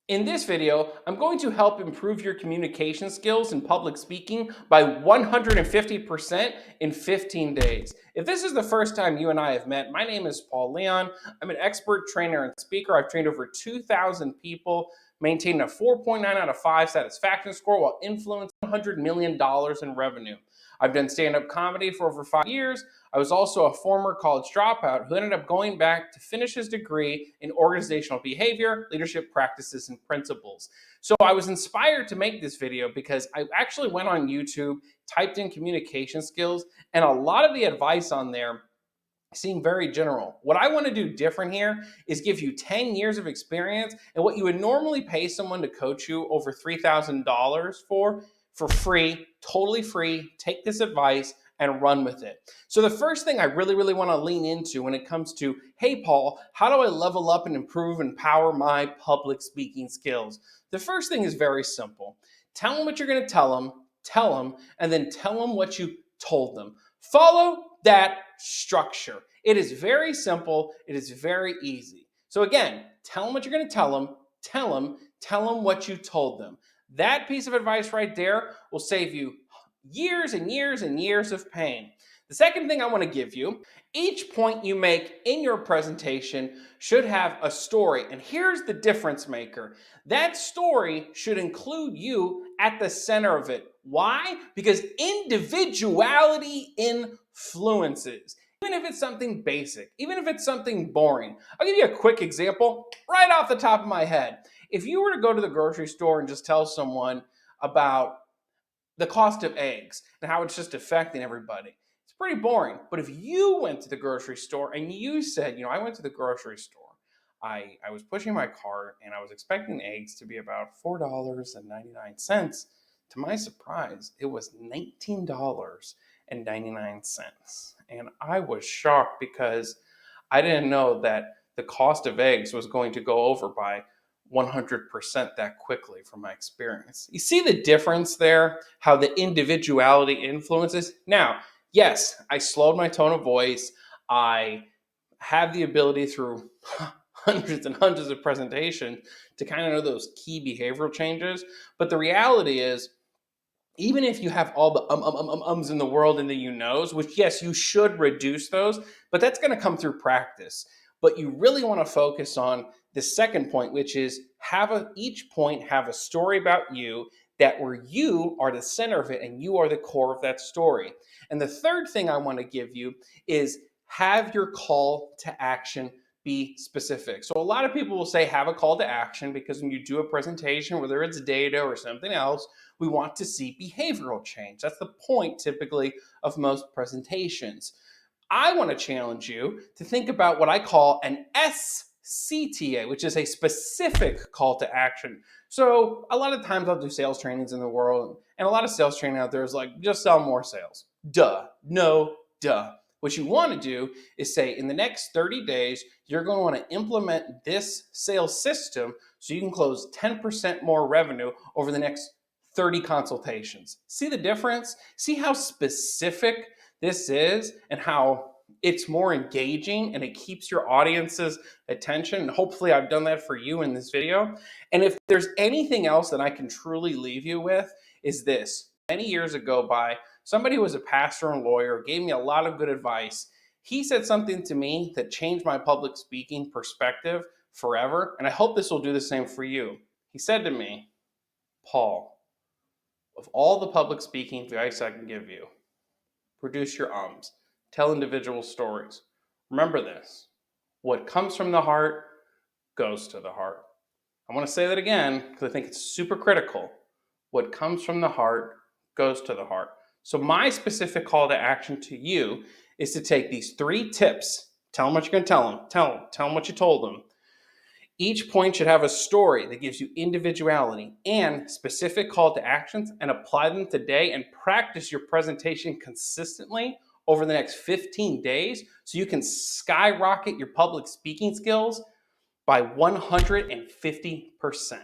In this video, I'm going to help improve your communication skills in public speaking by 150% in 15 days. If this is the first time you and I have met, my name is Paul Leon. I'm an expert trainer and speaker. I've trained over 2,000 people, maintained a 4.9 out of 5 satisfaction score while influencing $100 million in revenue. I've done stand-up comedy for over 5 years. I was also a former college dropout who ended up going back to finish his degree in organizational behavior, leadership practices, and principles. So I was inspired to make this video because I actually went on YouTube, typed in communication skills, and a lot of the advice on there seemed very general. What I want to do different here is give you 10 years of experience and what you would normally pay someone to coach you over $3,000 for free, totally free. Take this advice and run with it. So the first thing I really want to lean into when it comes to, hey, Paul, how do I level up and improve and power my public speaking skills? The first thing is very simple. Tell them what you're going to tell them, and then tell them what you told them. Follow that structure. It is very simple. It is very easy. So again, tell them what you're going to tell them. Tell them what you told them. That piece of advice right there will save you years and years and years of pain. The second thing I want to give you, each point you make in your presentation should have a story. And here's the difference maker. That story should include you at the center of it. Why? Because individuality influences. Even if it's something basic, even if it's something boring. I'll give you a quick example right off the top of my head. If you were to go to the grocery store and just tell someone about the cost of eggs and how it's just affecting everybody, it's pretty boring. But if you went to the grocery store and you said, I went to the grocery store, I was pushing my cart and I was expecting eggs to be about $4.99. To my surprise, it was $19.99. And I was shocked because I didn't know that the cost of eggs was going to go over by 100% that quickly from my experience. You see the difference there, how the individuality influences? Now, yes, I slowed my tone of voice. I have the ability through hundreds and hundreds of presentations to kind of know those key behavioral changes. But the reality is, even if you have all the ums in the world and the you knows, which yes, you should reduce those, but that's going to come through practice. But you really want to focus on the second point, which is each point have a story about you that where you are the center of it and you are the core of that story. And the third thing I want to give you is have your call to action be specific. So a lot of people will say have a call to action because when you do a presentation, whether it's data or something else, we want to see behavioral change. That's the point typically of most presentations. I want to challenge you to think about what I call an SCTA, which is a specific call to action. So a lot of times I'll do sales trainings in the world, and a lot of sales training out there is like, just sell more sales. Duh. No, duh. What you want to do is say, in the next 30 days, you're going to want to implement this sales system so you can close 10% more revenue over the next 30 consultations. See the difference? See how specific this is and how it's more engaging and it keeps your audience's attention. And hopefully I've done that for you in this video. And if there's anything else that I can truly leave you with is this. Many years ago by somebody who was a pastor and lawyer, gave me a lot of good advice. He said something to me that changed my public speaking perspective forever. And I hope this will do the same for you. He said to me, Paul, of all the public speaking advice I can give you, reduce your ums. Tell individual stories. Remember this. What comes from the heart goes to the heart. I want to say that again because I think it's super critical. What comes from the heart goes to the heart. So my specific call to action to you is to take these 3 tips. Tell them what you're going to tell them. Tell them what you told them. Each point should have a story that gives you individuality and specific call to actions, and apply them today and practice your presentation consistently over the next 15 days so you can skyrocket your public speaking skills by 150%.